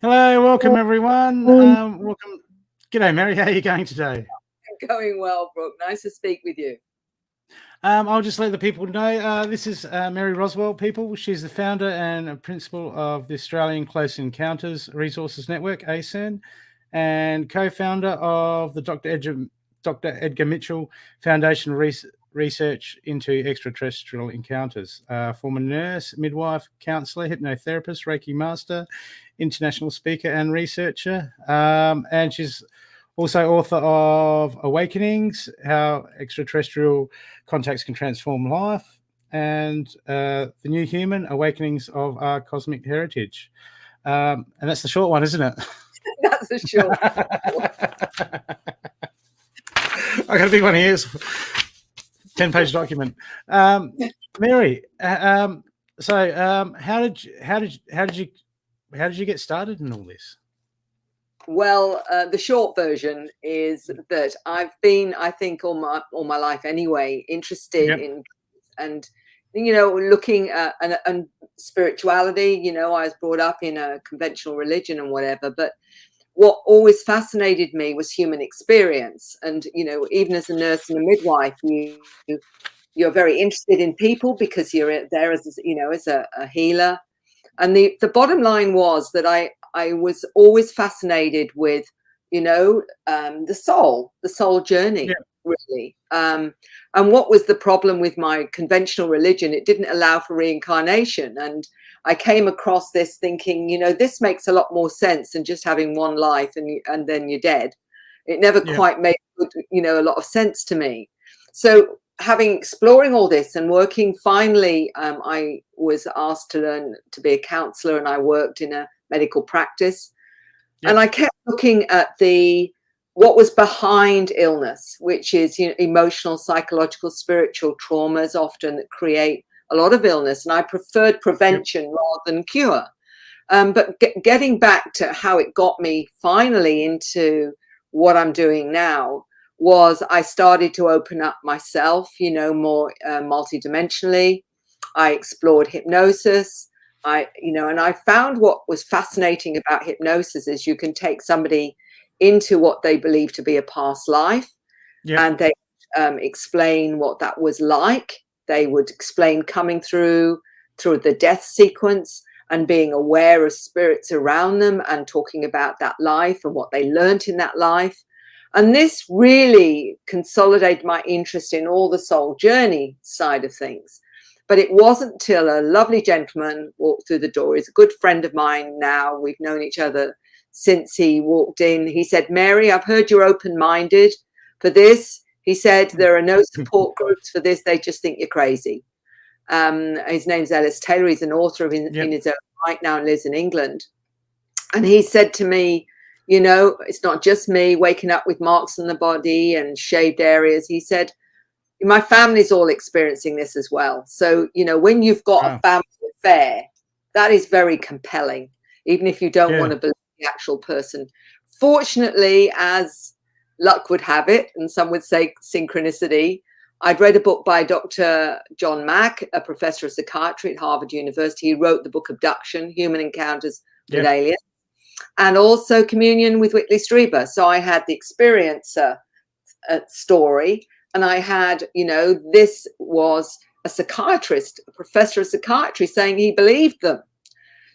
Hello, welcome everyone. Welcome. G'day, Mary. How are you going today? Going well, Brooke. Nice to speak with you. I'll just let the people know. This is Mary Rodwell, people. She's the founder and principal of the Australian Close Encounters Resources Network, ACERN, and co-founder of the Dr. Edgar Mitchell Foundation Research into Extraterrestrial Encounters. Former nurse, midwife, counsellor, hypnotherapist, Reiki master, international speaker and researcher. And she's also author of Awakenings, How Extraterrestrial Contacts Can Transform Life, and The New Human, Awakenings of Our Cosmic Heritage. And that's the short one, isn't it? That's the short I got a big one here. 10-page document. Mary, so how did you get started in all this? Well, the short version is that I've been, I think, all my life anyway, interested in and looking at and spirituality. I was brought up in a conventional religion and whatever, but what always fascinated me was human experience. And even as a nurse and a midwife, you're very interested in people because you're there as a healer. And the bottom line was that I was always fascinated with, the soul journey, really. And what was the problem with my conventional religion? It didn't allow for reincarnation. And I came across this thinking, this makes a lot more sense than just having one life and then you're dead. It never quite made, a lot of sense to me. So exploring all this and working, finally, I was asked to learn to be a counsellor, and I worked in a medical practice. And I kept looking at what was behind illness, which is emotional, psychological, spiritual traumas often that create a lot of illness. And I preferred prevention rather than cure. But getting back to how it got me finally into what I'm doing now was I started to open up myself, more multidimensionally. I explored hypnosis. And I found what was fascinating about hypnosis is you can take somebody into what they believe to be a past life, and they explain what that was like. They would explain coming through the death sequence and being aware of spirits around them and talking about that life and what they learned in that life. And this really consolidated my interest in all the soul journey side of things. But it wasn't till a lovely gentleman walked through the door. He's a good friend of mine now. We've known each other since he walked in. He said, "Mary, I've heard you're open-minded for this." He said, "There are no support groups for this. They just think you're crazy." His name's Ellis Taylor. He's an author in his own right now and lives in England. And he said to me, it's not just me waking up with marks on the body and shaved areas. He said, my family's all experiencing this as well. So, when you've got a family affair, that is very compelling, even if you don't want to believe the actual person. Fortunately, as luck would have it, and some would say synchronicity, I'd read a book by Dr. John Mack, a professor of psychiatry at Harvard University. He wrote the book Abduction, Human Encounters with Aliens, and also Communion with Whitley Strieber. So I had the experiencer story, and I had, this was a psychiatrist, a professor of psychiatry, saying he believed them.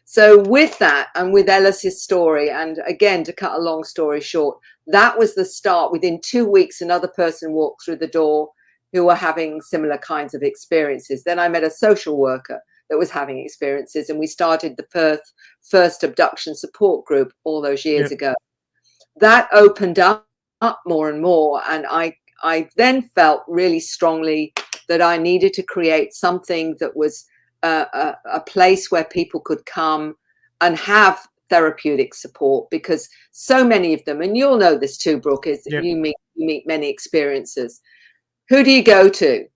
So with that, and with Ellis's story, and again, to cut a long story short, that was the start. Within 2 weeks, another person walked through the door who were having similar kinds of experiences. Then I met a social worker that was having experiences, and we started the first abduction support group all those years ago. That opened up more and more, and I then felt really strongly that I needed to create something that was a place where people could come and have therapeutic support, because so many of them, and you'll know this too, Brooke, is you meet many experiences. Who do you go to?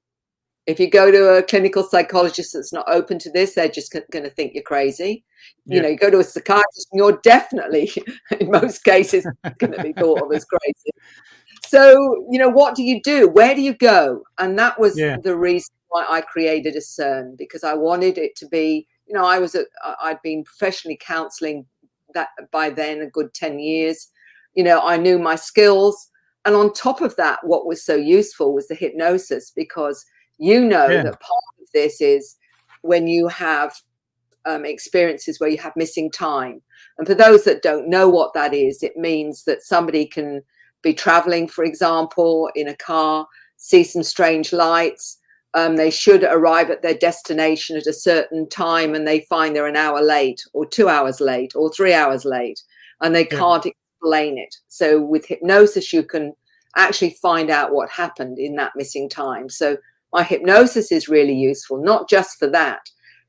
If you go to a clinical psychologist that's not open to this, they're just going to think you're crazy. You go to a psychiatrist and you're definitely, in most cases, going to be thought of as crazy. So, what do you do? Where do you go? And that was the reason why I created ACERN, because I wanted it to be, I'd been professionally counseling by then a good 10 years. You know, I knew my skills. And on top of that, what was so useful was the hypnosis, because you know that part of this is when you have experiences where you have missing time. And for those that don't know what that is, it means that somebody can be traveling, for example, in a car, see some strange lights. They should arrive at their destination at a certain time, and they find they're an hour late or 2 hours late or 3 hours late, and they can't explain it. So with hypnosis, you can actually find out what happened in that missing time. So my hypnosis is really useful, not just for that,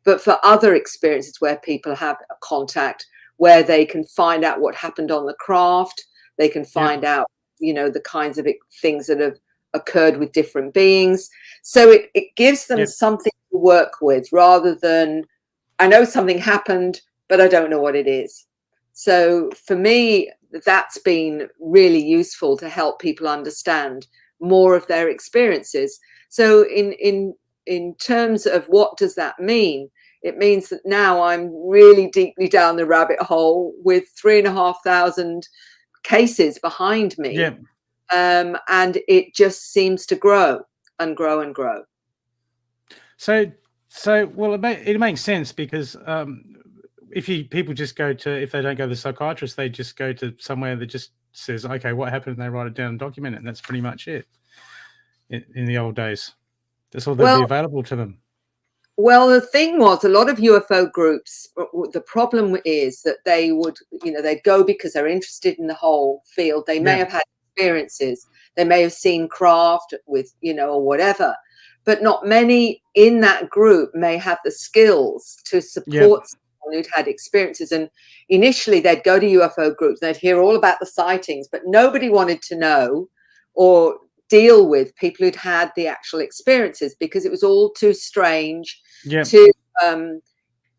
but for other experiences where people have a contact, where they can find out what happened on the craft. They can find out, you know, the kinds of things that have occurred with different beings. So it gives them something to work with, rather than, I know something happened, but I don't know what it is. So for me, that's been really useful to help people understand more of their experiences. So in terms of what does that mean, it means that now I'm really deeply down the rabbit hole with 3,500 cases behind me. And it just seems to grow and grow and grow. So well, it makes sense, because if people just go to, if they don't go to the psychiatrist, they just go to somewhere that just says, okay, what happened, and they write it down and document it, and that's pretty much it. In the old days, that's all that'd be available to them. Well, the thing was, a lot of UFO groups, the problem is that they would, you know, they'd go because they're interested in the whole field. They may have had experiences. They may have seen craft with, you know, or whatever, but not many in that group may have the skills to support someone who'd had experiences. And initially they'd go to UFO groups, they'd hear all about the sightings, but nobody wanted to know or deal with people who'd had the actual experiences, because it was all too strange, too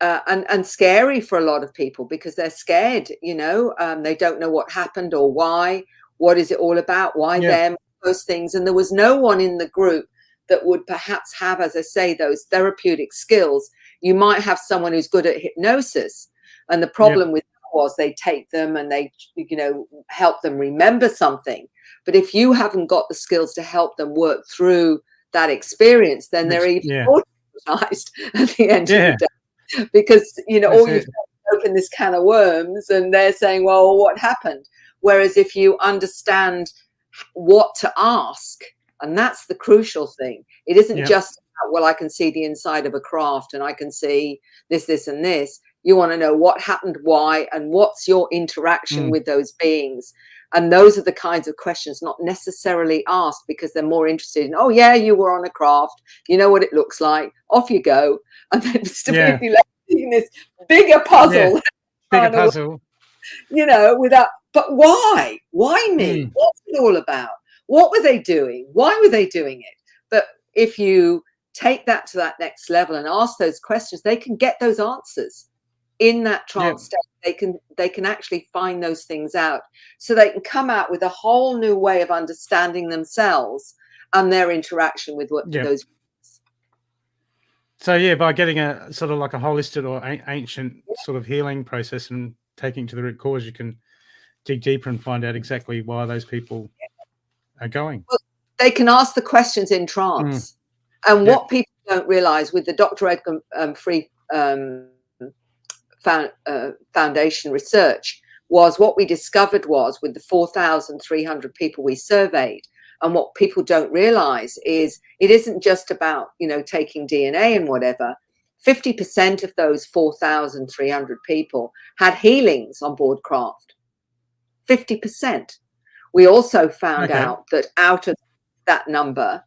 and scary for a lot of people, because they're scared, you know, they don't know what happened or why, what is it all about, why them, those things. And there was no one in the group that would perhaps have, as I say, those therapeutic skills. You might have someone who's good at hypnosis, and the problem with that was they take them and they, you know, help them remember something. But if you haven't got the skills to help them work through that experience, then they're even more traumatized at the end of the day, because, you know, all you've opened this can of worms, and they're saying, well, what happened? Whereas if you understand what to ask, and that's the crucial thing, it isn't just about, well, I can see the inside of a craft and I can see this, this, and this. You want to know what happened, why, and what's your interaction with those beings. And those are the kinds of questions not necessarily asked, because they're more interested in, oh, yeah, you were on a craft, you know what it looks like, off you go. And then still be left in this bigger puzzle. Bigger puzzle. You know, without, but why? Why me? What's it all about? What were they doing? Why were they doing it? But if you take that to that next level and ask those questions, they can get those answers in that trance state. They can actually find those things out, so they can come out with a whole new way of understanding themselves and their interaction with what those. So by getting a sort of like a holistic or ancient sort of healing process and taking to the root cause, you can dig deeper and find out exactly why those people are going. Well, they can ask the questions in trance. And what people don't realize with the Dr. Edgar Free Foundation research was, what we discovered was, with the 4,300 people we surveyed, and what people don't realize is it isn't just about, you know, taking DNA and whatever. 50% of those 4,300 people had healings on board craft. 50%. We also found out that out of that number,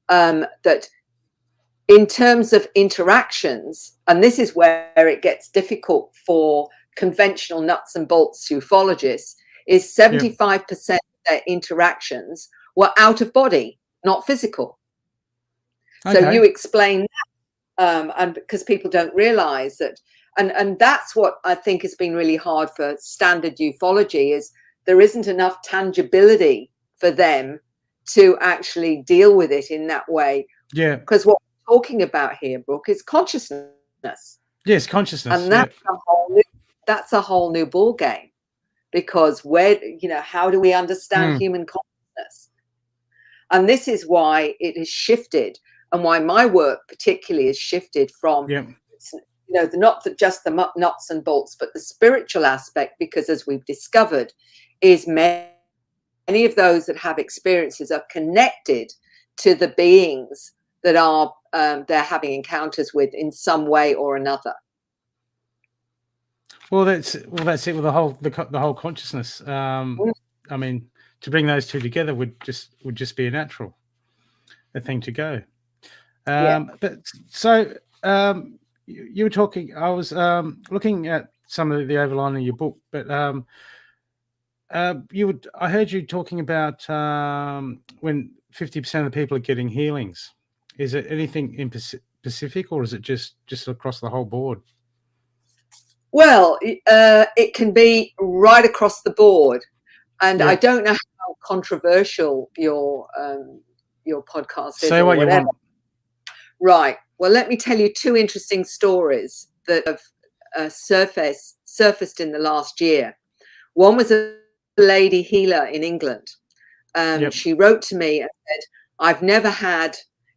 that in terms of interactions, and this is where it gets difficult for conventional nuts and bolts ufologists, is 75% of their interactions were out of body, not physical. So you explain that, and because people don't realize that, and that's what I think has been really hard for standard ufology, is there isn't enough tangibility for them to actually deal with it in that way. Because what we're talking about here, Brooke, is consciousness. Yes, consciousness. And that's a whole new ball game, because how do we understand human consciousness? And this is why it has shifted, and why my work particularly has shifted from not just the nuts and bolts, but the spiritual aspect, because as we've discovered, is many of those that have experiences are connected to the beings that are they're having encounters with in some way or another. Well, that's it with the whole consciousness. I mean, to bring those two together would just be a thing to go. But so you were talking. I was looking at some of the overline of your book, but I heard you talking about when 50% of the people are getting healings. Is it anything in specific, or is it just across the whole board? Well, it can be right across the board, and I don't know how controversial your podcast is. Say what you want. Right. Well, let me tell you two interesting stories that have surfaced in the last year. One was a lady healer in England. She wrote to me and said, "I've never had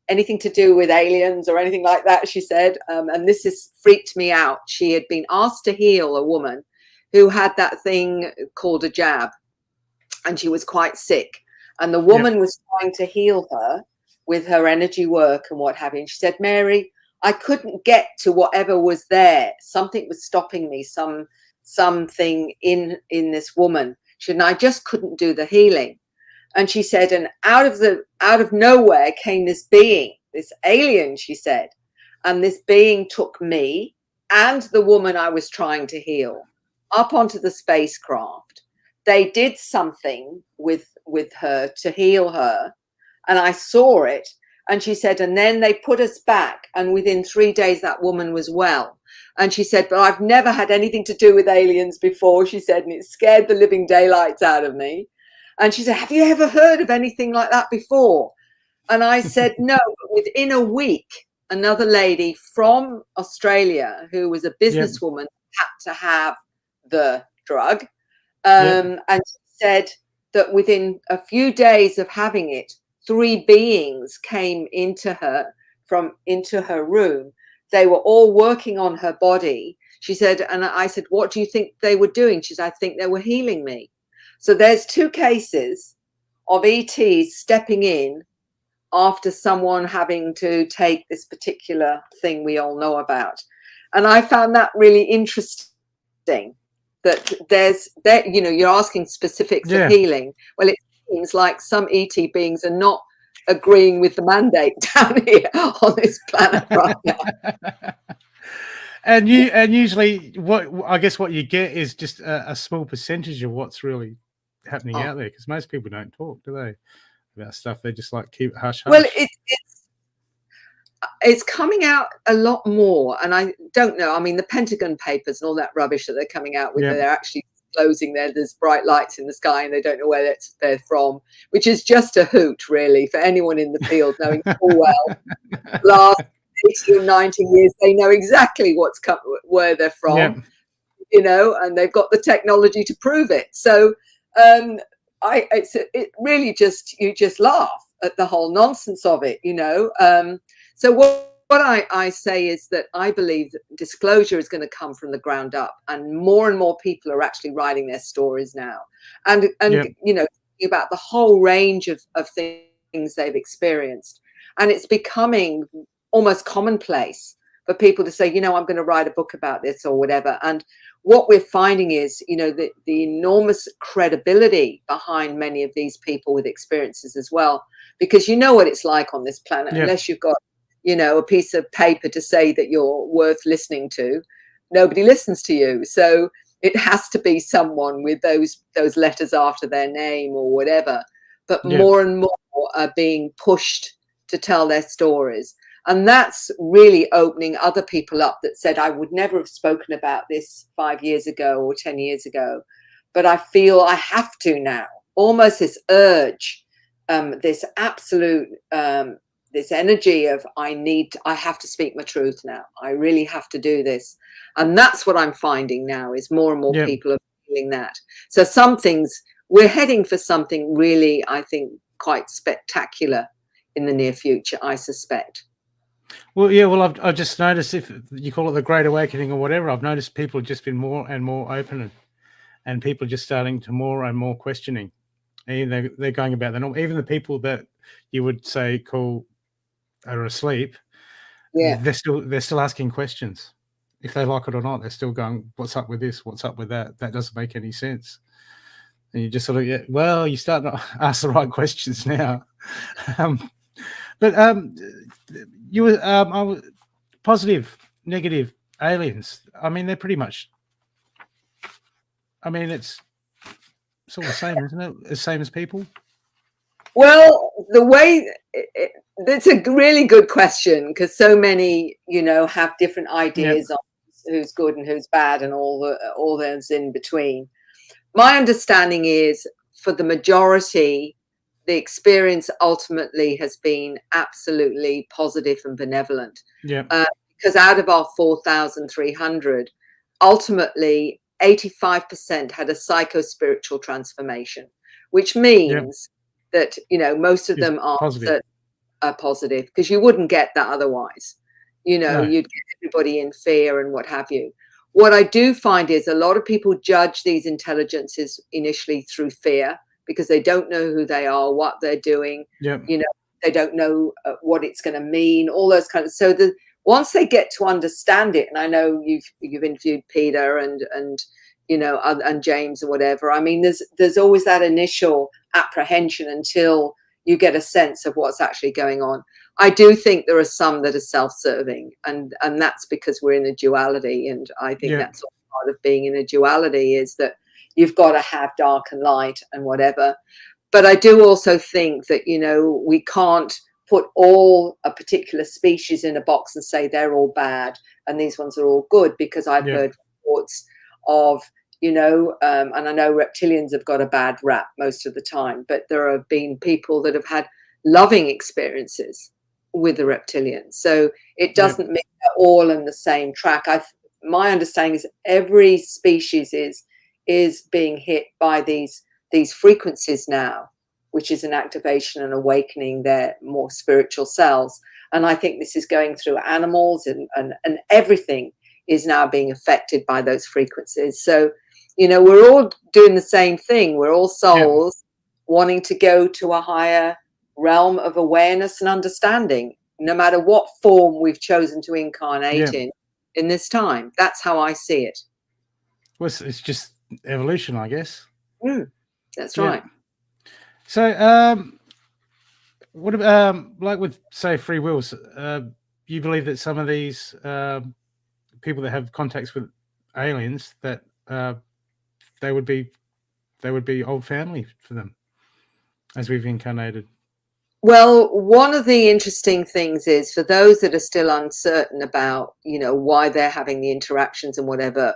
anything to do with aliens or anything like that," she said, and this has freaked me out. She had been asked to heal a woman who had that thing called a jab, and she was quite sick, and the woman was trying to heal her with her energy work and what have you. And she said, "Mary, I couldn't get to whatever was there. Something was stopping me, something in this woman. She said, and I just couldn't do the healing." And she said, and out of nowhere came this being, this alien, she said, and this being took me and the woman I was trying to heal up onto the spacecraft. They did something with her to heal her, and I saw it. And she said, and then they put us back, and within 3 days that woman was well. And she said, but I've never had anything to do with aliens before, she said, and it scared the living daylights out of me. And she said, have you ever heard of anything like that before? And I said, no. But within a week, another lady from Australia who was a businesswoman had to have the drug. And she said that within a few days of having it, 3 beings came into her room. They were all working on her body. She said, and I said, what do you think they were doing? She said, I think they were healing me. So there's 2 cases of ETs stepping in after someone having to take this particular thing we all know about. And I found that really interesting, that you're asking specifics of healing. Well, it seems like some ET beings are not agreeing with the mandate down here on this planet right now. And usually what you get is just a small percentage of what's really happening out there, because most people don't talk, do they, about stuff? They just like keep hush hush. Well, it's coming out a lot more, and I don't know. I mean, the Pentagon Papers and all that rubbish that they're coming out with, they're actually disclosing there's bright lights in the sky and they don't know where they're from, which is just a hoot, really, for anyone in the field, knowing full well last 80 or 90 years they know exactly where they're from, and they've got the technology to prove it. So it really you just laugh at the whole nonsense of it, So what I say is that I believe that disclosure is going to come from the ground up, and more people are actually writing their stories now, and about the whole range of things they've experienced, and it's becoming almost commonplace for people to say, I'm going to write a book about this or whatever. And what we're finding is, the enormous credibility behind many of these people with experiences as well, because you know what it's like on this planet, unless you've got, a piece of paper to say that you're worth listening to, nobody listens to you. So it has to be someone with those letters after their name or whatever. But more and more are being pushed to tell their stories. And that's really opening other people up that said, I would never have spoken about this 5 years ago or 10 years ago, but I feel I have to now. Almost this urge, this absolute, this energy of I have to speak my truth now. I really have to do this. And that's what I'm finding now, is more and more Yep. people are feeling that. So we're heading for something really, I think, quite spectacular in the near future, I suspect. Well, yeah, well, I've just noticed, if you call it the Great Awakening or whatever, I've noticed people have just been more and more open, and people are just starting to more and more questioning. And they're going about the norm. Even the people that you would say are asleep, Yeah. they're still asking questions. If they like it or not, they're still going, "What's up with this? What's up with that? That doesn't make any sense." And you just sort of, yeah, well, you start to ask the right questions now. But you were I was positive, negative aliens. I mean, they're pretty much. I mean, it's all the same, isn't it? The same as people. Well, it's a really good question, because so many, have different ideas on who's good and who's bad and all those in between. My understanding is, for the majority, the experience ultimately has been absolutely positive and benevolent. Yeah. Because out of our 4,300, ultimately 85% had a psycho-spiritual transformation, which means that, most of them are positive, because you wouldn't get that otherwise. You'd get everybody in fear and what have you. What I do find is a lot of people judge these intelligences initially through fear, because they don't know who they are, what they're doing. They don't know what it's going to mean, all those kinds of. So once they get to understand it, and I know you've interviewed Peter and and James and whatever. I mean, there's always that initial apprehension until you get a sense of what's actually going on. I do think there are some that are self-serving, and that's because we're in a duality, and I think that's all part of being in a duality, is that you've got to have dark and light and whatever. But I do also think that, we can't put all a particular species in a box and say they're all bad and these ones are all good, because I've heard reports of, and I know reptilians have got a bad rap most of the time, but there have been people that have had loving experiences with the reptilians. So it doesn't mean they're all in the same track. My understanding is every species is being hit by these frequencies now, which is an activation and awakening their more spiritual selves. And I think this is going through animals, and everything is now being affected by those frequencies. So, we're all doing the same thing. We're all souls wanting to go to a higher realm of awareness and understanding, no matter what form we've chosen to incarnate in this time. That's how I see it. Well, it's just evolution, I guess. That's right. So, what about like with, say, free wills? You believe that some of these people that have contacts with aliens, that they would be old family for them as we've incarnated? Well, one of the interesting things is, for those that are still uncertain about, why they're having the interactions and whatever,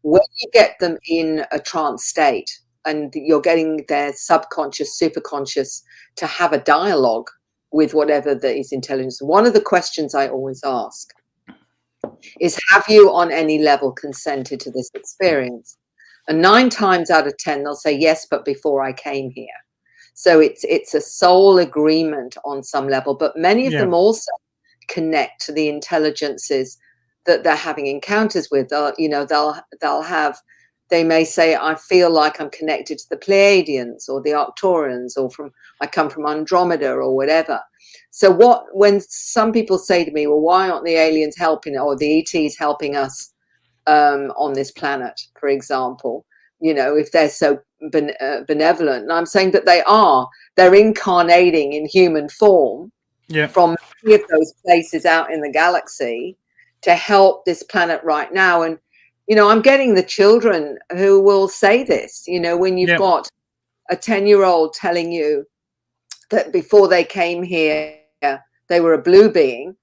when you get them in a trance state and you're getting their subconscious, superconscious to have a dialogue with whatever is intelligence, one of the questions I always ask is, have you on any level consented to this experience? And 9 times out of 10, they'll say, yes, but before I came here. So it's a soul agreement on some level, but many of them also connect to the intelligences that they're having encounters with. They may say, I feel like I'm connected to the Pleiadians or the Arcturians, or I come from Andromeda or whatever. So when some people say to me, well, why aren't the aliens helping, or the ETs helping us on this planet, for example, if they're so benevolent? And I'm saying that they're incarnating in human form from many of those places out in the galaxy to help this planet right now. And I'm getting the children who will say this, when you've got a 10-year-old telling you that before they came here, they were a blue being.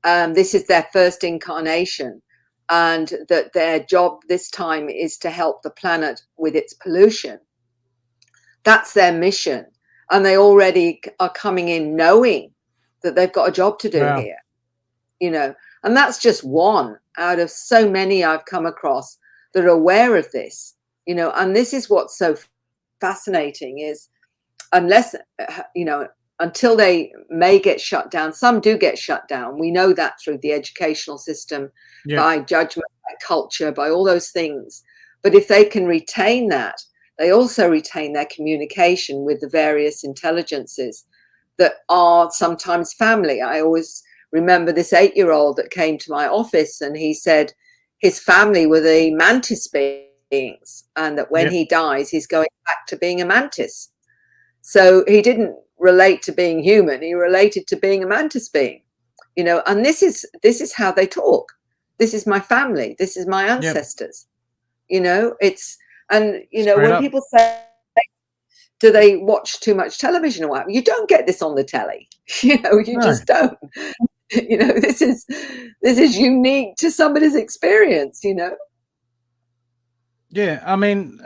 This is their first incarnation, and that their job this time is to help the planet with its pollution. That's their mission. And they already are coming in knowing that they've got a job to do here, and that's just one out of so many I've come across that are aware of this, you know. And this is what's so fascinating, is unless, you know, until they may get shut down, some do get shut down. We know that through the educational system, by judgment, by culture, by all those things. But if they can retain that, they also retain their communication with the various intelligences that are sometimes family. I always remember this 8-year-old that came to my office, and he said his family were the mantis beings, and that when he dies, he's going back to being a mantis. So he didn't relate to being human, he related to being a mantis being, you know. And this is how they talk. This is my family, this is my ancestors, you know. It's, and you know, when people say, do they watch too much television or what? You don't get this on the telly, you know, you just don't. You know, this is unique to somebody's experience, you know. Yeah, I mean,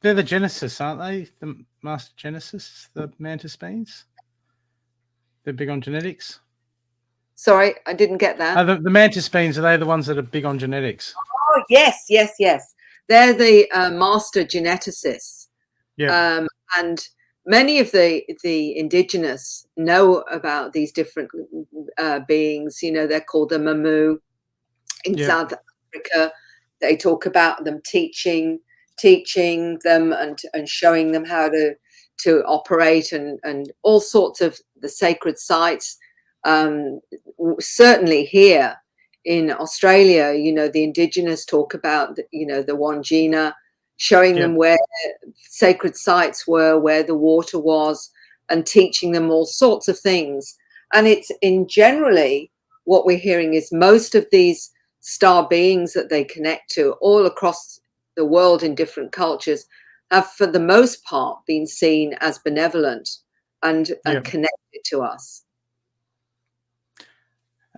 they're the Genesis, aren't they? The Master Genesis, the mantis beings. They're big on genetics. Sorry, I didn't get that. The mantis beings, are they the ones that are big on genetics? Oh, yes, yes, yes. They're the master geneticists. Yeah. And many of the indigenous know about these different beings. You know, they're called the Mamu in South Africa. They talk about them teaching them and showing them how to operate and all sorts of the sacred sites. Certainly here in Australia, you know, the indigenous talk about, you know, the Wandjina, showing them where sacred sites were, where the water was, and teaching them all sorts of things. And it's in generally what we're hearing is most of these star beings that they connect to all across the world in different cultures have, for the most part, been seen as benevolent and connected to us.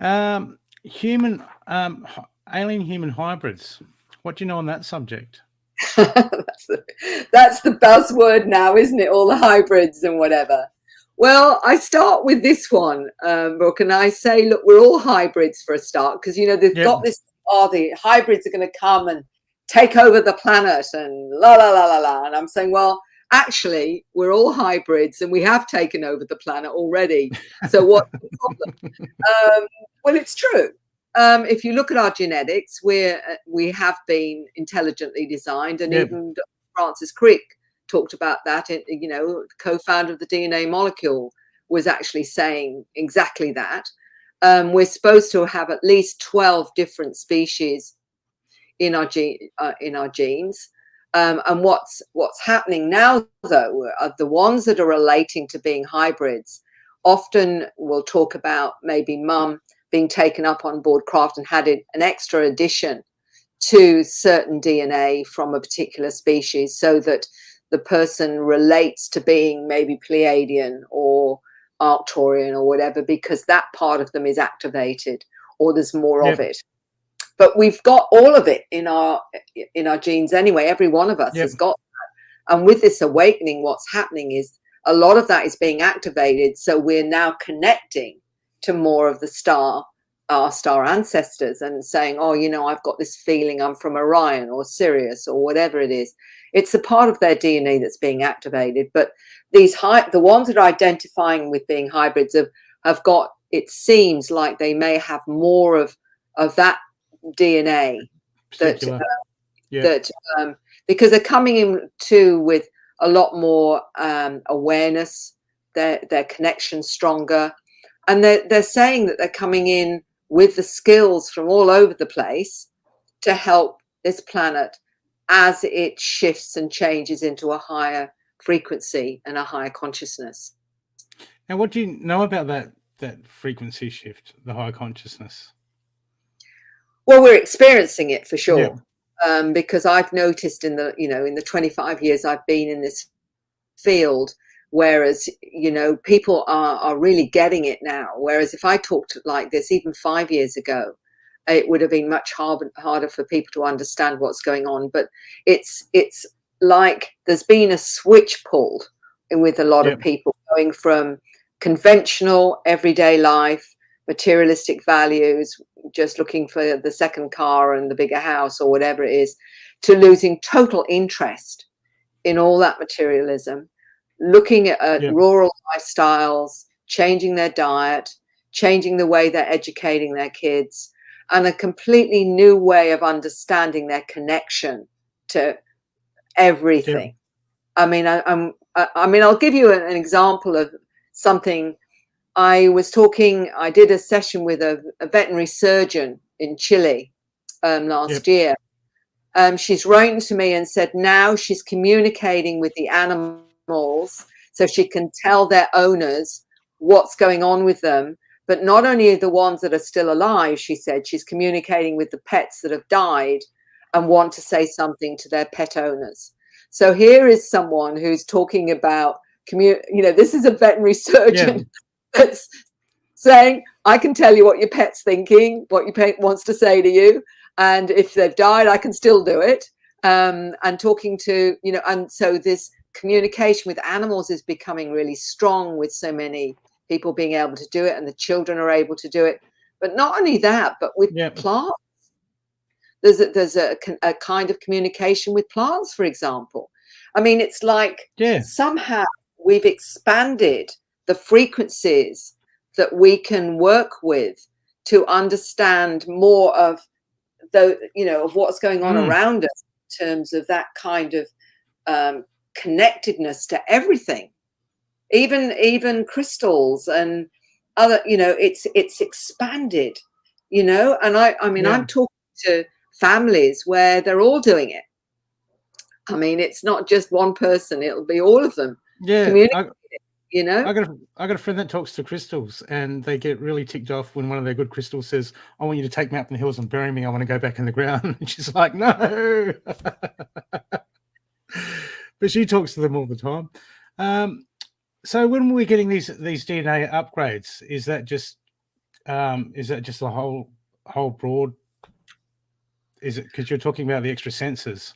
Alien human hybrids. What do you know on that subject? That's the buzzword now, isn't it? All the hybrids and whatever. Well, I start with this one, Brooke, and I say, look, we're all hybrids for a start, because, you know, they've got this, the hybrids are going to come and take over the planet and la, la, la, la, la. And I'm saying, well, actually, we're all hybrids and we have taken over the planet already. So what's the problem? Well, it's true. If you look at our genetics, we have been intelligently designed, and even Francis Crick talked about that. You know, the co-founder of the DNA molecule was actually saying exactly that. We're supposed to have at least 12 different species in our genes. And what's happening now, though, are the ones that are relating to being hybrids. Often we'll talk about maybe mum being taken up on board craft and had an extra addition to certain DNA from a particular species, so that the person relates to being maybe Pleiadian or Arcturian or whatever, because that part of them is activated, or there's more of it. But we've got all of it in our genes anyway. Every one of us has got that. And with this awakening, what's happening is a lot of that is being activated. So we're now connecting to more of our star ancestors, and saying, oh, you know, I've got this feeling I'm from Orion or Sirius or whatever it is. It's a part of their DNA that's being activated. But the ones that are identifying with being hybrids have got, it seems like they may have more of that DNA because they're coming in too with a lot more awareness, their connection stronger, and they're saying that they're coming in with the skills from all over the place to help this planet as it shifts and changes into a higher frequency and a higher consciousness. And what do you know about that frequency shift, the higher consciousness? Well, we're experiencing it for sure, because I've noticed in the 25 years I've been in this field, whereas, you know, people are really getting it now. Whereas if I talked like this even 5 years ago, it would have been much harder for people to understand what's going on. But it's like there's been a switch pulled with a lot of people, going from conventional everyday life, materialistic values, just looking for the second car and the bigger house or whatever it is, to losing total interest in all that materialism, looking at rural lifestyles, changing their diet, changing the way they're educating their kids, and a completely new way of understanding their connection to everything. I mean, I'll give you an example of something. I did a session with a veterinary surgeon in Chile last year. She's written to me and said now she's communicating with the animals so she can tell their owners what's going on with them. But not only the ones that are still alive, she said, she's communicating with the pets that have died and want to say something to their pet owners. So here is someone who's talking about, this is a veterinary surgeon that's saying, I can tell you what your pet's thinking, what your pet wants to say to you. And if they've died, I can still do it. And talking to, and so this communication with animals is becoming really strong with so many people being able to do it, and the children are able to do it. But not only that, but with plants, there's a kind of communication with plants, for example. I mean, it's like somehow we've expanded the frequencies that we can work with to understand more of of what's going on around us in terms of that kind of connectedness to everything. Even crystals and other, it's expanded, and I'm talking to families where they're all doing it. I mean, it's not just one person, it'll be all of them. I got a friend that talks to crystals, and they get really ticked off when one of their good crystals says, I want you to take me up in the hills and bury me, I want to go back in the ground. And she's like, no. But she talks to them all the time. So when we're getting these DNA upgrades, is that just the whole broad? Is it because you're talking about the extra senses,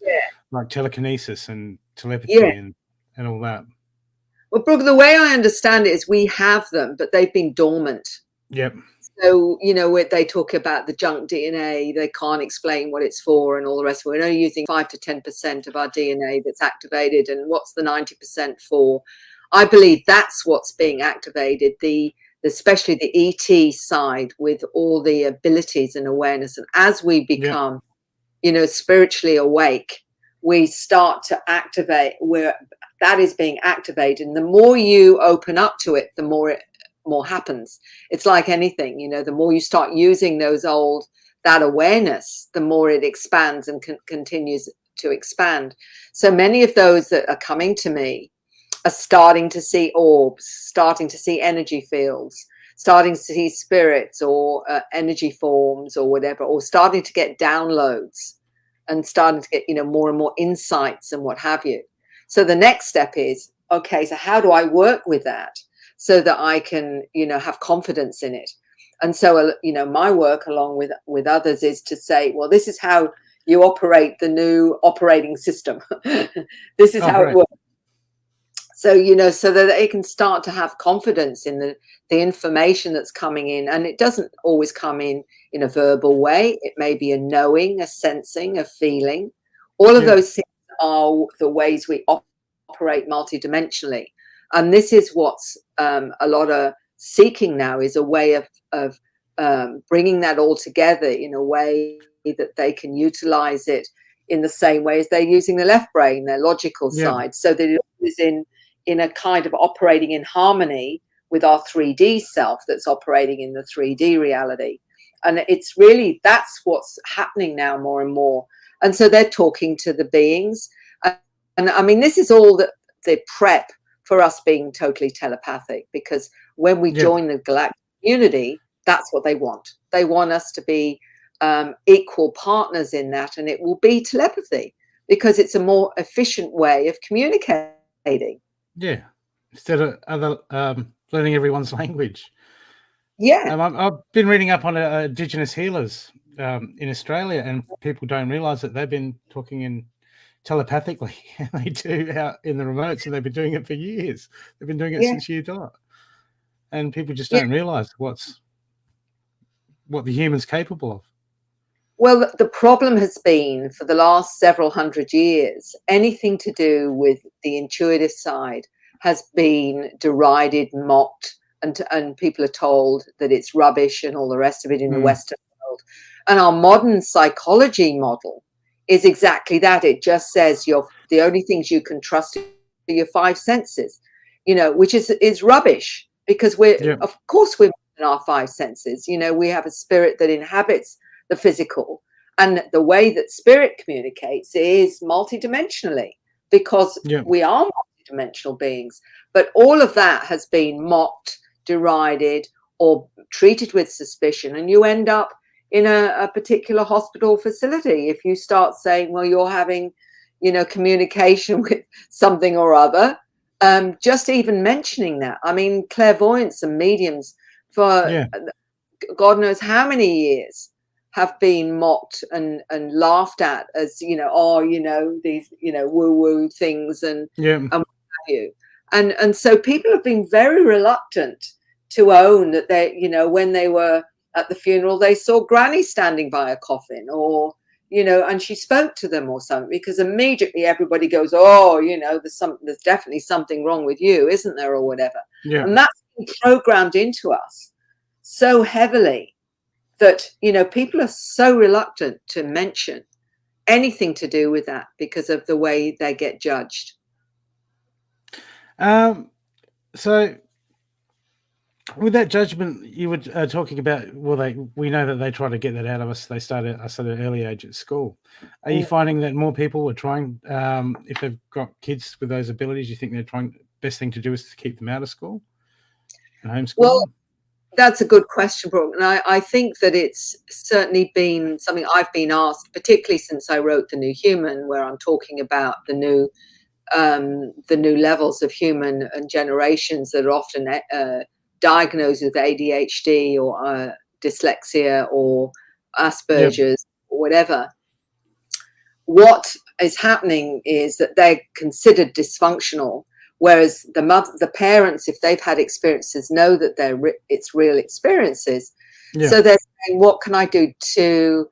like telekinesis and telepathy and all that? Well, Brooke, the way I understand it is we have them, but they've been dormant. Yep. So, they talk about the junk DNA, they can't explain what it's for and all the rest of it. We're only using 5 to 10% of our DNA that's activated, and what's the 90% for? I believe that's what's being activated, especially the ET side with all the abilities and awareness. And as we become, spiritually awake, we start to activate where that is being activated. And the more you open up to it, the more happens. It's like anything, the more you start using that awareness, the more it expands and continues to expand. So many of those that are coming to me are starting to see orbs, starting to see energy fields, starting to see spirits or energy forms or whatever, or starting to get downloads and starting to get, more and more insights and what have you. So the next step is, okay, so how do I work with that so that I can, have confidence in it? And so, my work along with others is to say, well, this is how you operate the new operating system. This is how it works. So, so that they can start to have confidence in the information that's coming in. And it doesn't always come in a verbal way. It may be a knowing, a sensing, a feeling. All of those things are the ways we operate multidimensionally. And this is what's a lot of seeking now, is a way of bringing that all together in a way that they can utilize it in the same way as they're using the left brain, their logical side, so that it is in a kind of operating in harmony with our 3D self that's operating in the 3D reality. And it's really, that's what's happening now more and more. And so they're talking to the beings. And I mean, this is all the prep for us being totally telepathic, because when we join the galactic community, that's what they want. They want us to be equal partners in that, and it will be telepathy because it's a more efficient way of communicating. Yeah, instead of learning everyone's language. Yeah. I've been reading up on Indigenous healers in Australia, and people don't realise that they've been talking in telepathically. They do out in the remotes, and they've been doing it for years. They've been doing it since you died, and people just don't realise what the human's capable of. Well, the problem has been for the last several hundred years, anything to do with the intuitive side has been derided, mocked, and people are told that it's rubbish and all the rest of it in the Western world. And our modern psychology model is exactly that. It just says the only things you can trust are your five senses, which is rubbish, because of course we're in our five senses. We have a spirit that inhabits the physical, and the way that spirit communicates is multidimensionally, because we are multidimensional beings. But all of that has been mocked, derided, or treated with suspicion, and you end up in a particular hospital facility if you start saying, well, you're having communication with something or other. Just even mentioning that, I mean, clairvoyants and mediums for God knows how many years have been mocked and laughed at as these woo-woo things and what have you. And so people have been very reluctant to own that when they were at the funeral, they saw Granny standing by a coffin, or and she spoke to them or something, because immediately everybody goes, oh, there's definitely something wrong with you, isn't there, or whatever. And that's been programmed into us so heavily that people are so reluctant to mention anything to do with that because of the way they get judged. So with that judgment you were talking about, we know that they try to get that out of us. They start at an early age at school. Are you finding that more people are trying, if they've got kids with those abilities, you think they're trying, best thing to do is to keep them out of school and homeschool? Well, that's a good question, Brooke. And I think that it's certainly been something I've been asked, particularly since I wrote The New Human, where I'm talking about the new levels of human and generations that are often diagnosed with ADHD or dyslexia or Asperger's or whatever. What is happening is that they're considered dysfunctional, whereas the parents, if they've had experiences, know that it's real experiences. So they're saying, what can I do to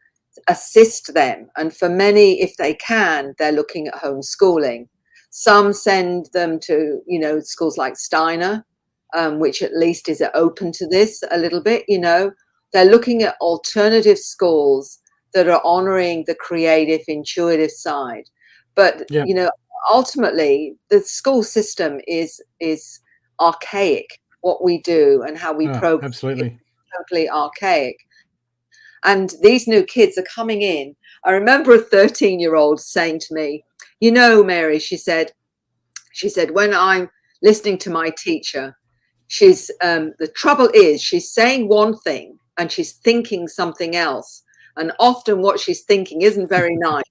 assist them? And for many, if they can, they're looking at homeschooling. Some send them to schools like Steiner, which at least is open to this a little bit. They're looking at alternative schools that are honoring the creative, intuitive side. But ultimately, the school system is archaic. What we do and how we program, absolutely, is totally archaic. And these new kids are coming in. I remember a 13-year-old saying to me, Mary, she said, when I'm listening to my teacher, the trouble is she's saying one thing and she's thinking something else. And often what she's thinking isn't very nice.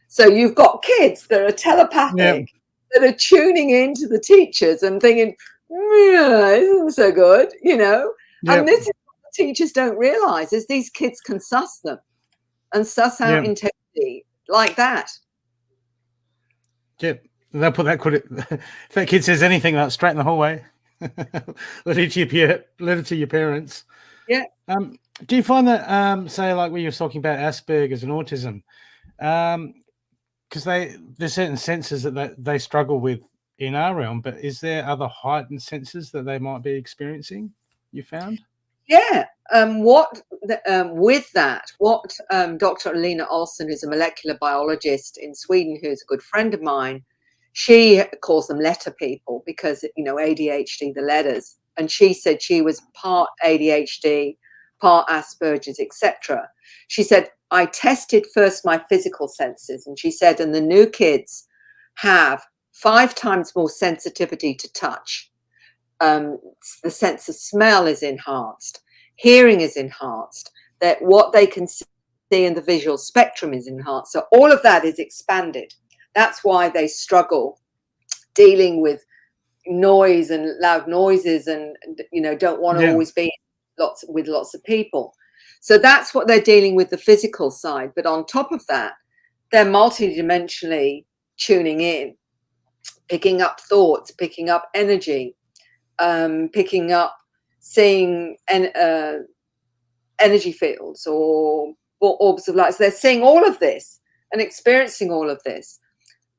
So you've got kids that are telepathic, that are tuning into the teachers and thinking, isn't so good, And this is what the teachers don't realize, is these kids can suss them and suss out integrity like that. They'll put that if that kid says anything, that's straight in the hallway. Let it to your parents. Do you find that say like when you're talking about Asperger's and autism, because there's certain senses that they struggle with in our realm, but is there other heightened senses that they might be experiencing, you found? With that, Dr. Alina Olsson, who's a molecular biologist in Sweden, who's a good friend of mine, she calls them letter people because, ADHD, the letters. And she said she was part ADHD, part Asperger's, etc. She said, I tested first my physical senses. And she said, and the new kids have 5 times more sensitivity to touch. The sense of smell is enhanced. Hearing is enhanced. That what they can see in the visual spectrum is enhanced. So all of that is expanded. That's why they struggle dealing with noise and loud noises and, don't want to always be with lots of people. So that's what they're dealing with, the physical side. But on top of that, they're multidimensionally tuning in, picking up thoughts, picking up energy, picking up, seeing and energy fields or orbs of light. So they're seeing all of this and experiencing all of this,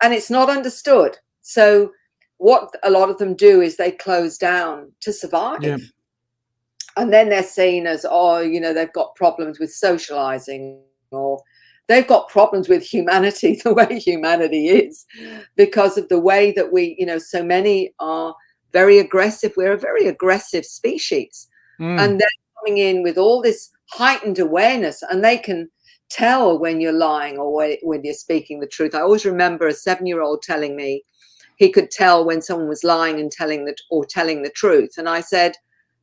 and it's not understood. So what a lot of them do is they close down to survive. Yeah. And then they're seen as, oh, you know, they've got problems with socializing, or they've got problems with humanity, the way humanity is, because of the way that we, you know, so many are very aggressive. We're a very aggressive species. And they're coming in with all this heightened awareness, and they can tell when you're lying or when you're speaking the truth. I always remember a 7-year-old telling me he could tell when someone was lying and telling the truth. And I said,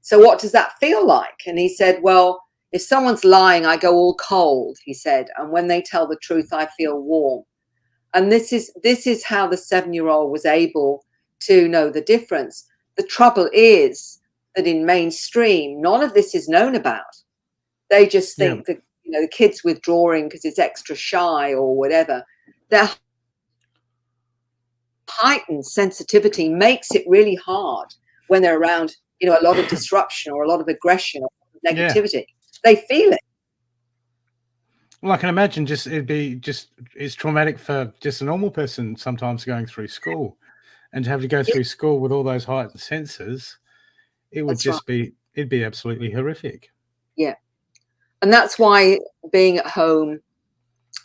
so what does that feel like? And he said, well, if someone's lying, I go all cold, he said. And when they tell the truth, I feel warm. And this is how the 7-year-old was able to know the difference. The trouble is that in mainstream, none of this is known about. They just think that, you know, the kid's withdrawing because it's extra shy or whatever. Their heightened sensitivity makes it really hard when they're around, you know, a lot of disruption or a lot of aggression or negativity. Yeah. They feel it. Well, I can imagine it's traumatic for just a normal person sometimes going through school, and to have to go through school with all those heightened senses, it would it'd be absolutely horrific. Yeah. And that's why being at home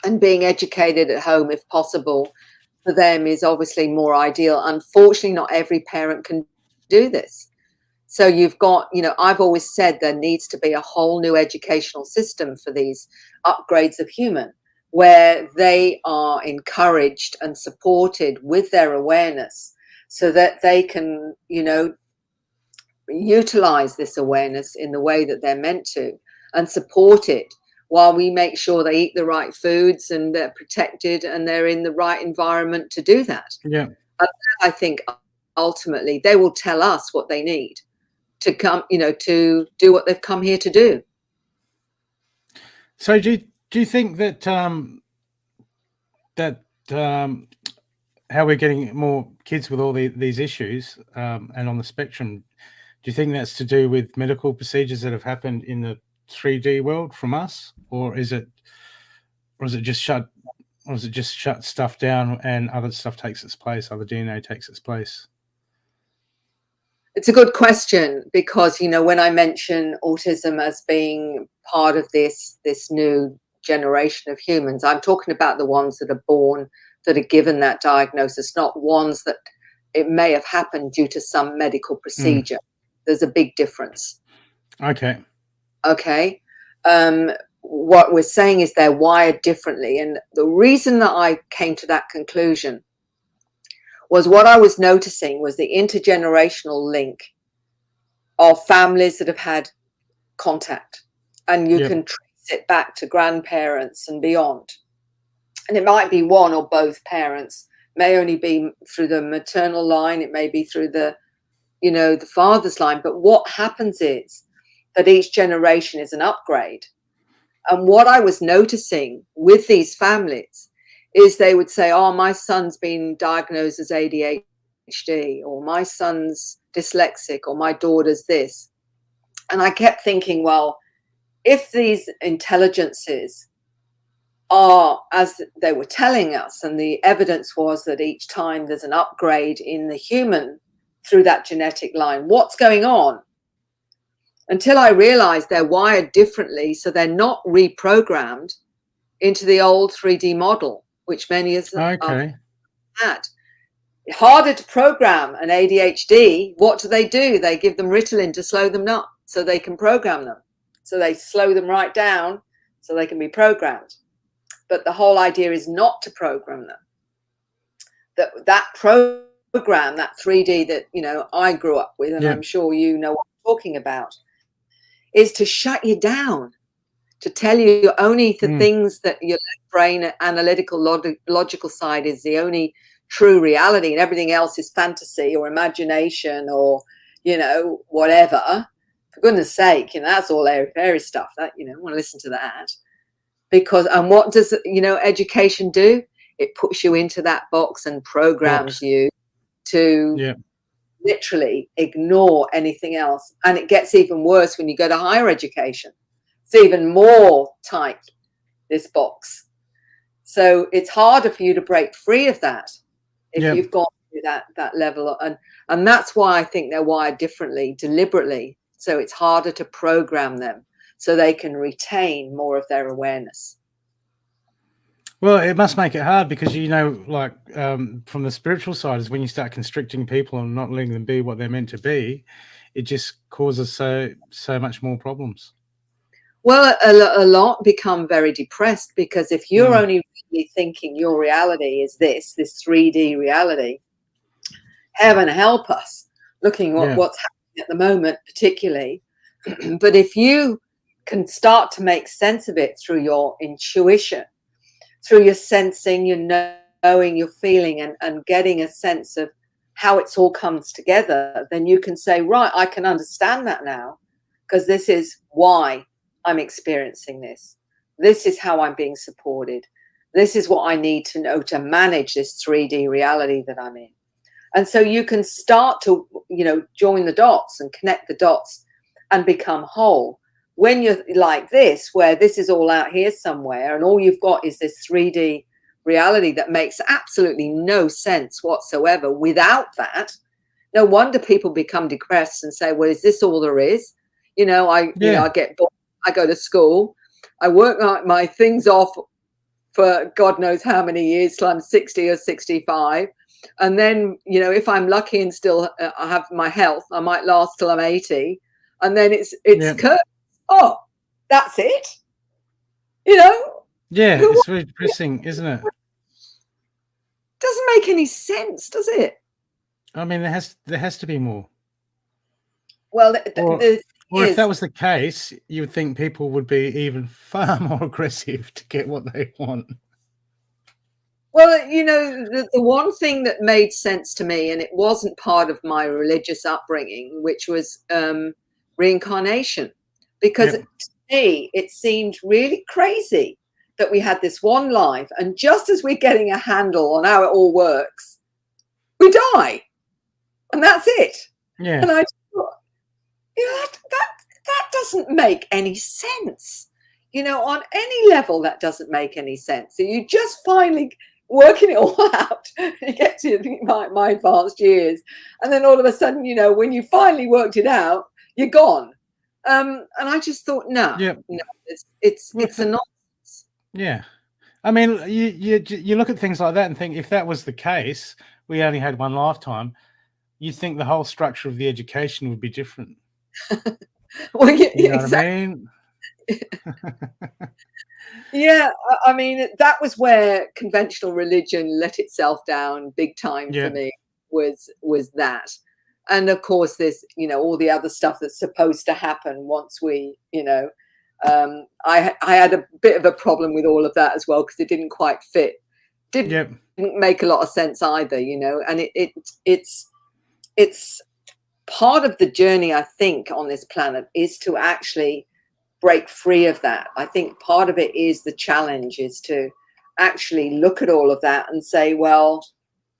and being educated at home, if possible, for them is obviously more ideal. Unfortunately, not every parent can do this. So you've got, you know, I've always said there needs to be a whole new educational system for these upgrades of human, where they are encouraged and supported with their awareness so that they can, you know, utilize this awareness in the way that they're meant to and support it, while we make sure they eat the right foods and they're protected and they're in the right environment to do that. Yeah. And I think ultimately they will tell us what they need to come, you know, to do what they've come here to do. So do you think that how we're getting more kids with all these issues and on the spectrum, do you think that's to do with medical procedures that have happened in the 3D world from us, or is it just shut stuff down and other stuff takes its place, other DNA takes its place? It's a good question, because, you know, when I mention autism as being part of this new generation of humans, I'm talking about the ones that are born, that are given that diagnosis, not ones that it may have happened due to some medical procedure. There's a big difference. Okay. What we're saying is they're wired differently. And the reason that I came to that conclusion was what I was noticing was the intergenerational link of families that have had contact. And you can trace it back to grandparents and beyond. And it might be one or both parents, may only be through the maternal line, it may be through the, you know, the father's line. But what happens is that each generation is an upgrade. And what I was noticing with these families is they would say, oh, my son's been diagnosed as ADHD, or my son's dyslexic, or my daughter's this. And I kept thinking, well, if these intelligences are as they were telling us, and the evidence was that each time there's an upgrade in the human through that genetic line, what's going on? Until I realized they're wired differently, so they're not reprogrammed into the old 3D model, which many of them have had. Harder to program an ADHD. What do? They give them Ritalin to slow them up so they can program them. So they slow them right down so they can be programmed. But the whole idea is not to program them. That program, that 3D that, you know, I grew up with, and I'm sure you know what I'm talking about, is to shut you down, to tell you only the things that your brain analytical logical side is the only true reality, and everything else is fantasy or imagination or, you know, whatever. For goodness sake, you know, that's all airy stuff. That, you know, I want to listen to that. Because, and what does, you know, education do? It puts you into that box and programs you to literally ignore anything else. And it gets even worse when you go to higher education. It's even more tight, this box. So it's harder for you to break free of that if you've got that level. And that's why I think they're wired differently, deliberately. So it's harder to program them so they can retain more of their awareness. Well, it must make it hard because, you know, like from the spiritual side is when you start constricting people and not letting them be what they're meant to be, it just causes so much more problems. Well, a lot become very depressed because if you're only really thinking your reality is this 3D reality, heaven help us, looking at what's happening at the moment, particularly. But if you can start to make sense of it through your intuition, through your sensing, your knowing, your feeling, and getting a sense of how it's all comes together, then you can say, right, I can understand that now, because this is why I'm experiencing this. This is how I'm being supported. This is what I need to know to manage this 3D reality that I'm in. And so you can start to, you know, join the dots and connect the dots and become whole. When you're like this, where this is all out here somewhere and all you've got is this 3D reality that makes absolutely no sense whatsoever without that, no wonder people become depressed and say, well, is this all there is? You know, I get bored, I go to school, I work my things off for God knows how many years till I'm 60 or 65. And then, you know, if I'm lucky and still I have my health, I might last till I'm 80. And then it's curtains. Oh, that's it. You know? Yeah, it's very depressing, isn't it? Doesn't make any sense, does it? I mean, there has to be more. Well, or if that was the case, you would think people would be even far more aggressive to get what they want. Well, you know, the one thing that made sense to me, and it wasn't part of my religious upbringing, which was reincarnation, because to me, it seemed really crazy that we had this one life, and just as we're getting a handle on how it all works, we die, and that's it. Yeah. And I thought, you know, that doesn't make any sense. You know, on any level, that doesn't make any sense. So you just finally working it all out, you get to my advanced years, and then all of a sudden, you know, when you finally worked it out, you're gone. And I just thought, no, it's a nonsense. Yeah, I mean, you look at things like that and think, if that was the case, we only had one lifetime, you think the whole structure of the education would be different. Well, you know what I mean? Yeah, I mean, that was where conventional religion let itself down big time for me, was that. And of course, there's, you know, all the other stuff that's supposed to happen once we, you know, I had a bit of a problem with all of that as well, because it didn't quite fit. Didn't make a lot of sense either, you know, and it's part of the journey, I think, on this planet is to actually break free of that. I think part of it is the challenge is to actually look at all of that and say, well,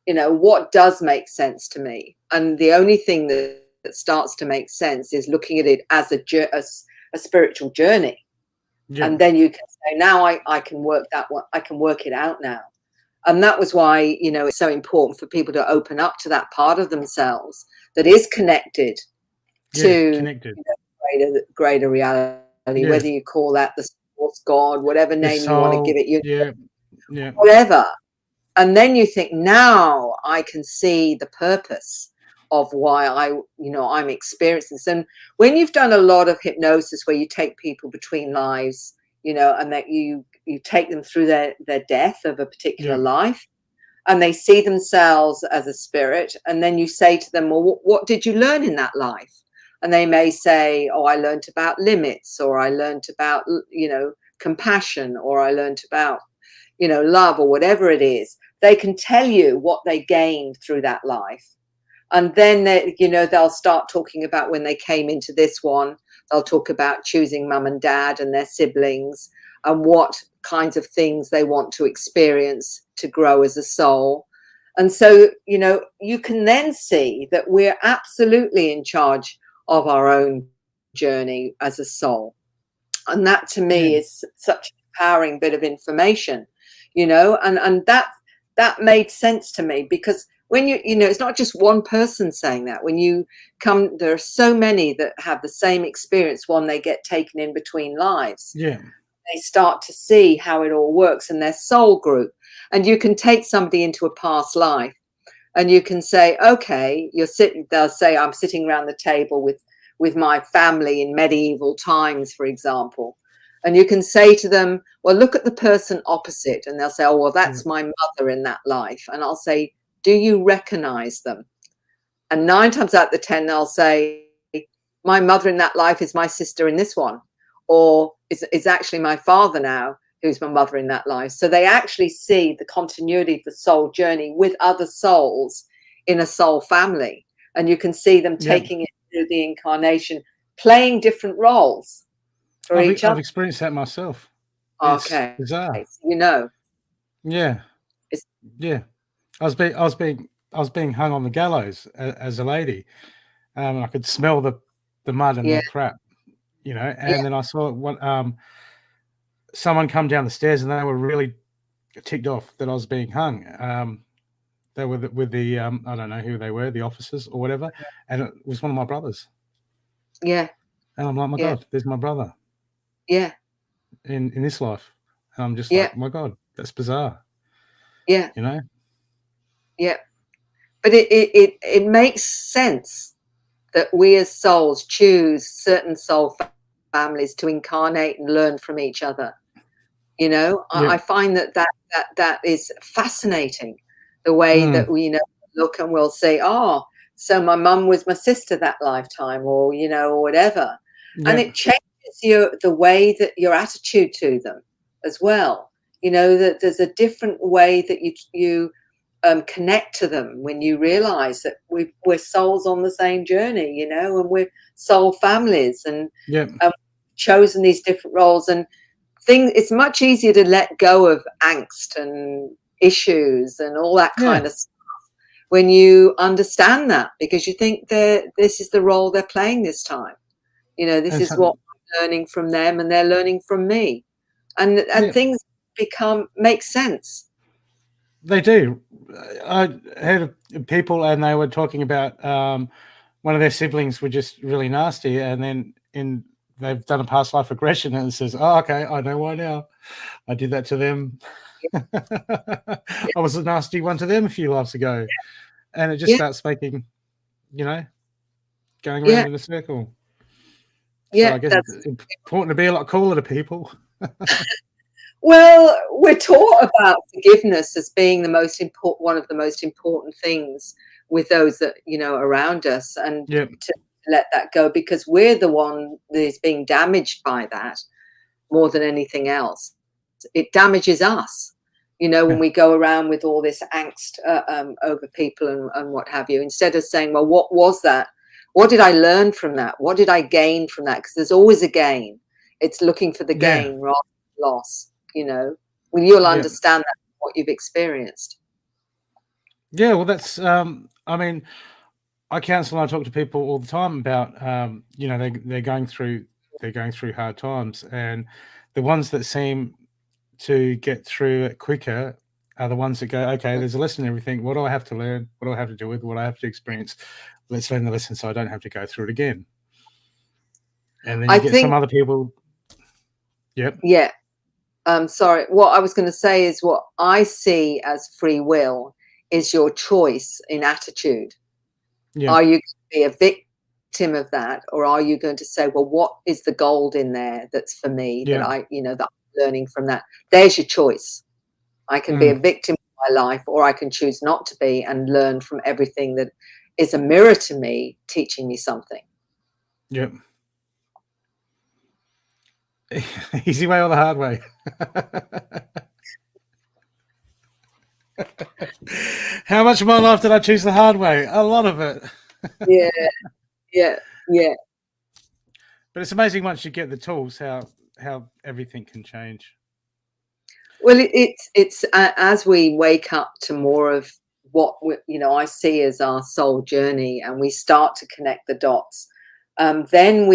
you know, what does make sense to me? And the only thing that starts to make sense is looking at it as a spiritual journey. And then you can say, now I can work that one, I can work it out now. And that was why, you know, it's so important for people to open up to that part of themselves that is connected to you know, greater reality. Whether you call that the source, God, whatever name you want to give it, whatever. And then you think, now I can see the purpose of why I'm experiencing this. And when you've done a lot of hypnosis where you take people between lives, you know, and that you take them through their death of a particular life, and they see themselves as a spirit, and then you say to them, well, what did you learn in that life? And they may say, oh, I learned about limits, or I learned about, you know, compassion, or I learned about, you know, love, or whatever it is. They can tell you what they gained through that life. And then, you know, they'll start talking about when they came into this one, they'll talk about choosing mum and dad and their siblings and what kinds of things they want to experience to grow as a soul. And so, you know, you can then see that we're absolutely in charge of our own journey as a soul. And that to me is such an empowering bit of information, you know, and that made sense to me, because when you know, it's not just one person saying that. When you come, there are so many that have the same experience when they get taken in between lives. Yeah. They start to see how it all works in their soul group. And you can take somebody into a past life and you can say, okay, you're sitting, they'll say, I'm sitting around the table with my family in medieval times, for example. And you can say to them, well, look at the person opposite. And they'll say, oh, well, that's my mother in that life. And I'll say, do you recognize them? And 9 times out of the 10, they'll say, my mother in that life is my sister in this one, or is actually my father now, who's my mother in that life. So they actually see the continuity of the soul journey with other souls in a soul family. And you can see them taking it through the incarnation, playing different roles for each other. I've experienced that myself. Okay. It's bizarre. You know. Yeah. Yeah. I was being hung on the gallows as a lady. I could smell the mud and the crap, you know, and then I saw someone come down the stairs and they were really ticked off that I was being hung. They were with the I don't know who they were, the officers or whatever, and it was one of my brothers. Yeah. And I'm like, my God, there's my brother. Yeah. In this life. And I'm just like, my God, that's bizarre. Yeah. You know? Yeah. But it makes sense that we as souls choose certain soul families to incarnate and learn from each other. You know, I find that is fascinating, the way that we, you know, look and we'll say, oh, so my mum was my sister that lifetime, or, you know, or whatever. And it changes the way that your attitude to them as well. You know, that there's a different way that you connect to them when you realize that we're souls on the same journey, you know, and we're soul families, and chosen these different roles and things. It's much easier to let go of angst and issues and all that kind of stuff when you understand that, because you think this is the role they're playing this time. You know, this is what I'm learning from them and they're learning from me, and things make sense. They do. I heard of people and they were talking about one of their siblings were just really nasty, and then they've done a past life regression and it says, oh, okay, I know why now. I did that to them. I was a nasty one to them a few lives ago. And it just starts making, you know, going around in a circle. So I guess it's important to be a lot cooler to people. Well, we're taught about forgiveness as being one of the most important things with those that, you know, around us, and to let that go, because we're the one that is being damaged by that more than anything else. It damages us, you know, when we go around with all this angst over people and what have you, instead of saying, well, what was that? What did I learn from that? What did I gain from that? Because there's always a gain. It's looking for the gain rather than loss. You know, when you'll understand that what you've experienced. Yeah, well, that's I mean, I counsel and I talk to people all the time about you know, they're going through hard times, and the ones that seem to get through it quicker are the ones that go, okay, there's a lesson in everything. What do I have to learn? What do I have to deal with? What do I have to experience? Let's learn the lesson so I don't have to go through it again. And then you get some other people. Yeah. Sorry, what I was going to say is what I see as free will is your choice in attitude. Are you going to be a victim of that, or are you going to say, well, what is the gold in there that's for me that I, you know, that I'm learning from that? There's your choice. I can be a victim of my life, or I can choose not to be and learn from everything that is a mirror to me, teaching me something. Yep. Easy way or the hard way? How much of my life did I choose the hard way? A lot of it. Yeah. But it's amazing once you get the tools how everything can change. Well, it's as we wake up to more of what you know, I see as our soul journey, and we start to connect the dots then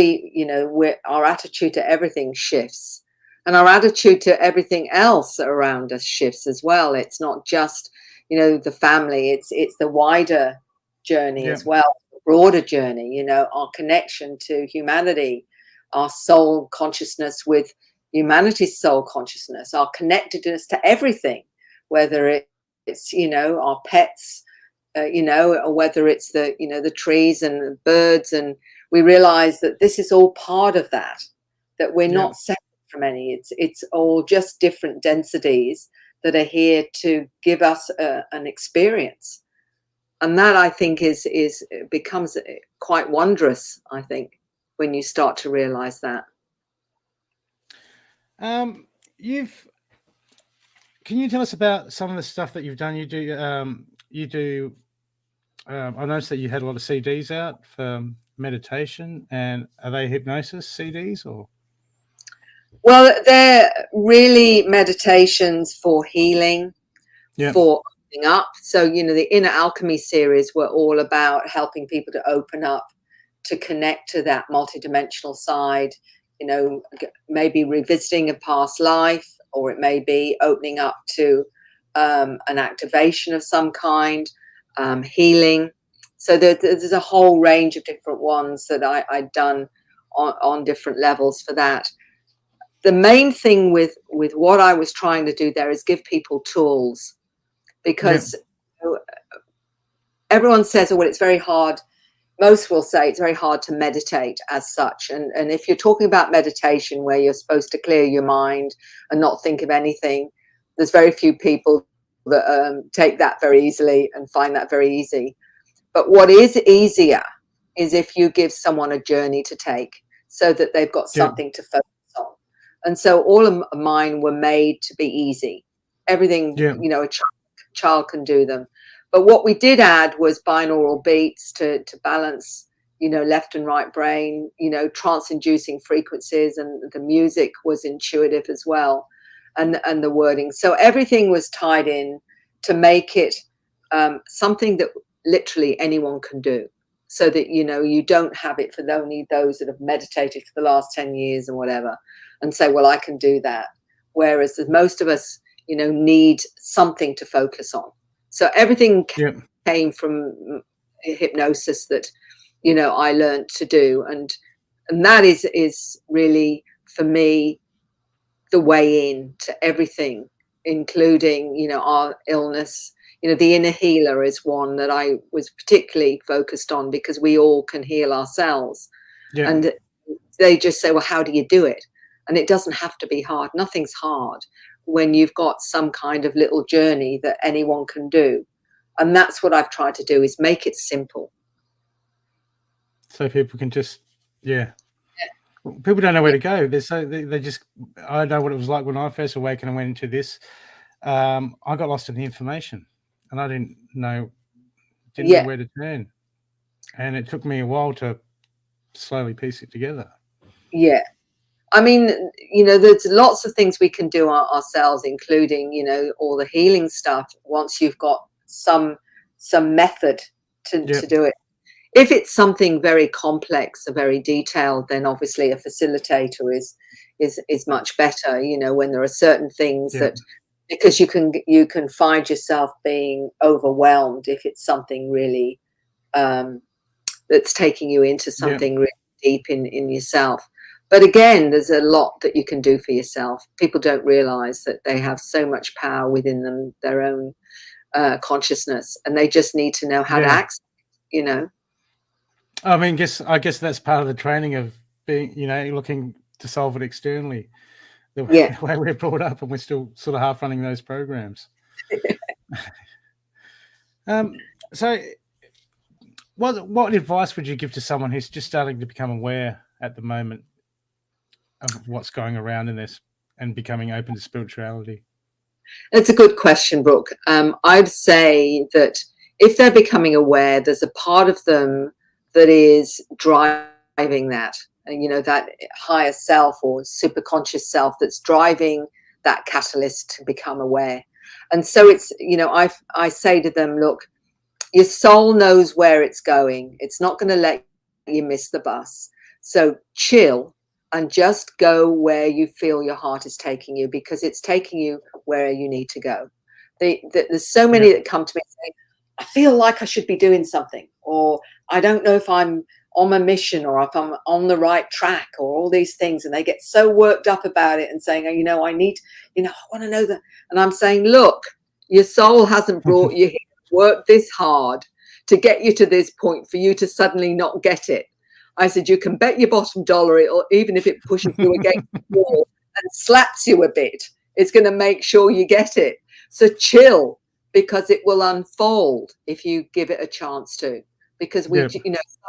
our attitude to everything shifts, and our attitude to everything else around us shifts as well. It's not just, the family, it's the wider journey as well, the broader journey, our connection to humanity, our soul consciousness with humanity's soul consciousness, our connectedness to everything, whether it's our pets, or whether it's the trees and the birds, and we realize that this is all part of that we're not separate from any. It's all just different densities that are here to give us an experience, and that, I think, becomes quite wondrous, I think, when you start to realize that. Can you tell us about some of the stuff that you've done? I noticed that you had a lot of CDs out for meditation, and are they hypnosis CDs or? Well, they're really meditations for healing, for opening up. So, the Inner Alchemy series were all about helping people to open up, to connect to that multidimensional side, maybe revisiting a past life, or it may be opening up to an activation of some kind, healing. So there's a whole range of different ones that I'd done on different levels for that. The main thing with what I was trying to do there is give people tools, because everyone says, oh, well, it's very hard. Most will say it's very hard to meditate as such. And if you're talking about meditation where you're supposed to clear your mind and not think of anything, there's very few people that take that very easily and find that very easy. But what is easier is if you give someone a journey to take, so that they've got something to focus on. And so all of mine were made to be easy. Everything, a child can do them. But what we did add was binaural beats to balance, left and right brain, trance-inducing frequencies, and the music was intuitive as well, and the wording. So everything was tied in to make it something that literally anyone can do, so that, you don't have it for only those that have meditated for the last 10 years or whatever and say, well, I can do that. Whereas most of us, need something to focus on. So everything came from hypnosis that, I learned to do. And that is really, for me, the way in to everything, including, our illness. The inner healer is one that I was particularly focused on, because we all can heal ourselves. And they just say, well, how do you do it? And it doesn't have to be hard. Nothing's hard when you've got some kind of little journey that anyone can do. And that's what I've tried to do, is make it simple. So people can just, people don't know where to go. They just, I know what it was like when I first awakened and went into this. I got lost in the information, and I didn't know where to turn. And it took me a while to slowly piece it together. Yeah. I mean, there's lots of things we can do ourselves, including, all the healing stuff, once you've got some method to do it. If it's something very complex or very detailed, then obviously a facilitator is much better, when there are certain things that, because you can find yourself being overwhelmed if it's something really that's taking you into something really deep in yourself. But again, there's a lot that you can do for yourself. People don't realize that they have so much power within them, their own consciousness, and they just need to know how to access it, I mean, I guess that's part of the training of being, looking to solve it externally. The way we're brought up, and we're still sort of half running those programs. So what advice would you give to someone who's just starting to become aware at the moment of what's going around in this and becoming open to spirituality? It's a good question, Brooke. I'd say that if they're becoming aware, there's a part of them that is driving that, that higher self or super conscious self that's driving that catalyst to become aware. And so it's, I say to them, look, your soul knows where it's going. It's not going to let you miss the bus. So chill and just go where you feel your heart is taking you, because it's taking you where you need to go. There's so many that come to me saying, I feel like I should be doing something, or I don't know if I'm on a mission or if I'm on the right track, or all these things. And they get so worked up about it and saying, oh, I need, I want to know that. And I'm saying, look, your soul hasn't brought you here to work this hard to get you to this point for you to suddenly not get it. I said, you can bet your bottom dollar, even if it pushes you against the wall and slaps you a bit, it's going to make sure you get it. So chill, because it will unfold if you give it a chance to. Because we,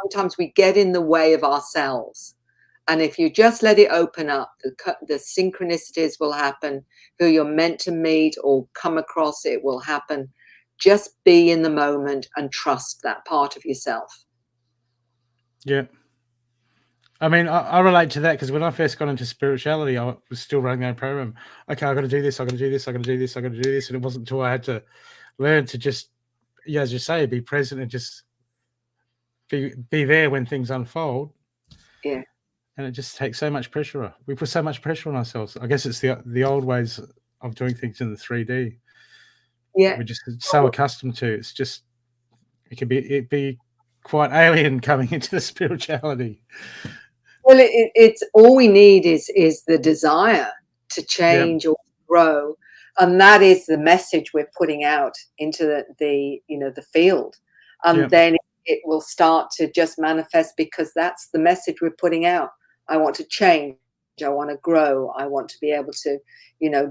sometimes we get in the way of ourselves. And if you just let it open up, the synchronicities will happen. Who you're meant to meet or come across, it will happen. Just be in the moment and trust that part of yourself. Yeah. I mean, I relate to that, because when I first got into spirituality, I was still running my own program. Okay, I got to do this, I got to do this, I got to do this, I got to do this. And it wasn't until I had to learn to just, as you say, be present and just be there when things unfold. Yeah. And it just takes so much pressure off. We put so much pressure on ourselves. I guess it's the old ways of doing things in the 3D. Yeah. We're just so accustomed to. It's just, it'd be quite alien coming into the spirituality. Well, it's all we need is the desire to change or grow, and that is the message we're putting out into the field, and then it will start to just manifest, because that's the message we're putting out. I want to change. I want to grow. I want to be able to,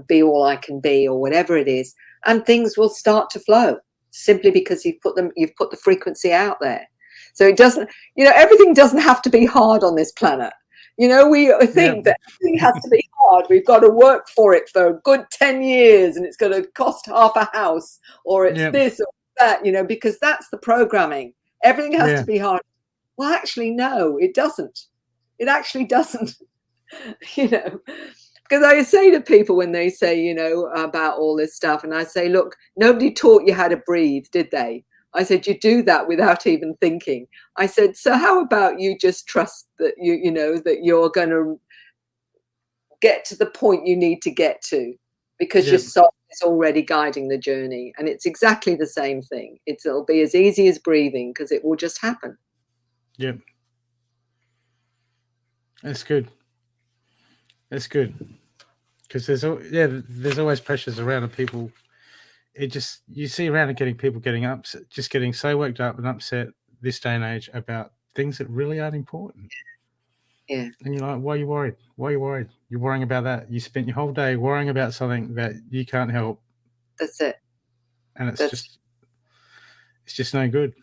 be all I can be, or whatever it is, and things will start to flow simply because you've put the frequency out there. So it doesn't, everything doesn't have to be hard on this planet. We think that everything has to be hard. We've got to work for it for a good 10 years, and it's going to cost half a house, or it's this or that, because that's the programming. Everything has to be hard. Well, actually, no, it doesn't. It actually doesn't, because I say to people when they say, about all this stuff, and I say, look, nobody taught you how to breathe, did they? I said, you do that without even thinking. I said, so how about you just trust that that you're going to get to the point you need to get to, because your soul is already guiding the journey. And it's exactly the same thing. It'll be as easy as breathing, because it will just happen. Yeah. That's good. That's good. Because there's always pressures around, and people, you see around and people getting upset, just getting so worked up and upset this day and age about things that really aren't important. Yeah. And you're like, why are you worried? Why are you worried? You're worrying about that. You spent your whole day worrying about something that you can't help. That's it. And it's just no good.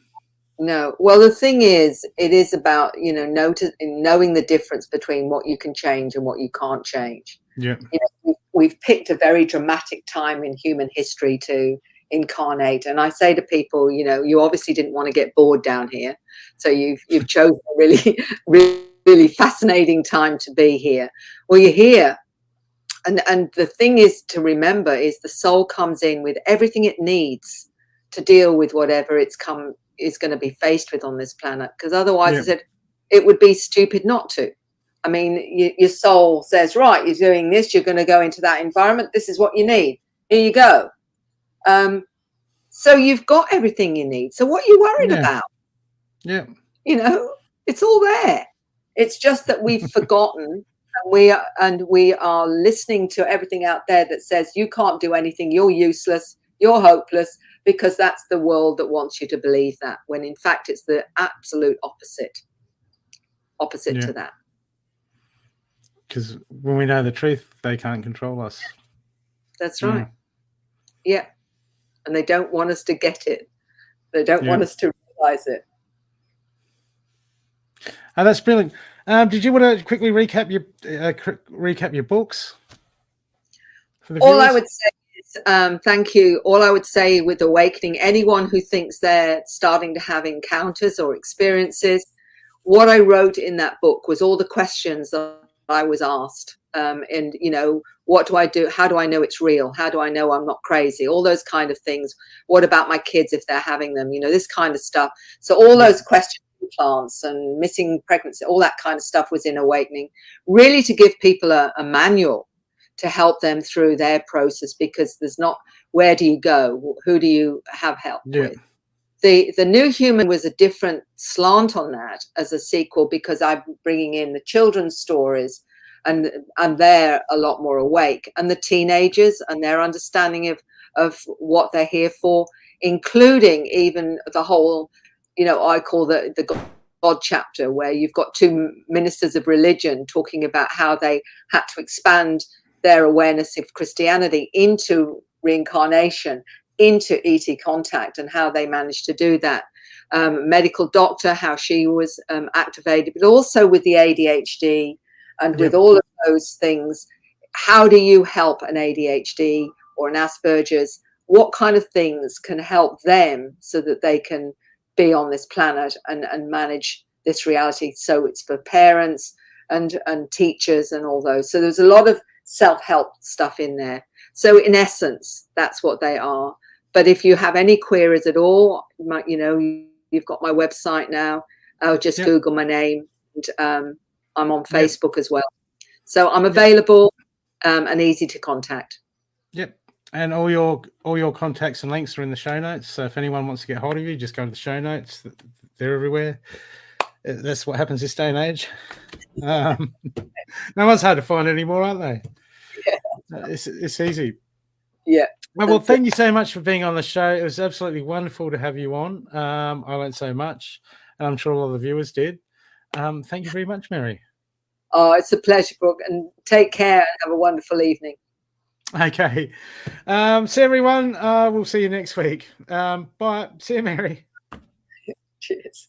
No. Well, the thing is, it is about, knowing the difference between what you can change and what you can't change. Yeah. We've picked a very dramatic time in human history to incarnate. And I say to people, you obviously didn't want to get bored down here. So you've chosen a really, really fascinating time to be here. Well, you're here. And the thing is to remember is the soul comes in with everything it needs to deal with whatever is going to be faced with on this planet. Because otherwise, I said, it would be stupid not to. I mean, your soul says, right, you're doing this, you're going to go into that environment. This is what you need. Here you go. So you've got everything you need. So what are you worried about? Yeah. It's all there. It's just that we've forgotten, and we are listening to everything out there that says you can't do anything, you're useless, you're hopeless, because that's the world that wants you to believe that, when in fact it's the absolute opposite to that. Because when we know the truth, they can't control us. That's right. Yeah. And they don't want us to get it. They don't want us to realize it. Oh, that's brilliant. Did you want to quickly recap your books? All I would say is thank you. All I would say with Awakening, anyone who thinks they're starting to have encounters or experiences, what I wrote in that book was all the questions that I was asked. And, what do I do? How do I know it's real? How do I know I'm not crazy? All those kind of things. What about my kids if they're having them? This kind of stuff. So all those questions implants and missing pregnancy, all that kind of stuff was in Awakening, really to give people a manual to help them through their process, because there's not, where do you go? Who do you have help with? The New Human was a different slant on that as a sequel, because I'm bringing in the children's stories, and they're a lot more awake, and the teenagers and their understanding of what they're here for, including even the whole, you know, I call the God chapter, where you've got two ministers of religion talking about how they had to expand their awareness of Christianity into reincarnation, into ET contact, and how they managed to do that. Medical doctor, how she was activated, but also with the ADHD and with all of those things. How do you help an ADHD or an Asperger's? What kind of things can help them so that they can be on this planet and manage this reality? So it's for parents and teachers and all those. So there's a lot of self-help stuff in there. So in essence, that's what they are. But if you have any queries at all, you know, you've got my website now. I'll just Google my name, and I'm on Facebook as well. So I'm available and easy to contact. Yep. And all your contacts and links are in the show notes. So if anyone wants to get hold of you, just go to the show notes. They're everywhere. That's what happens this day and age. No one's hard to find anymore, aren't they? Yeah. It's easy. Yeah. Well, thank you so much for being on the show. It was absolutely wonderful to have you on. I learned so much, and I'm sure all the viewers did. Thank you very much, Mary. Oh, it's a pleasure, Brooke, and take care and have a wonderful evening. Okay. So everyone, we'll see you next week. Bye. See you, Mary. Cheers.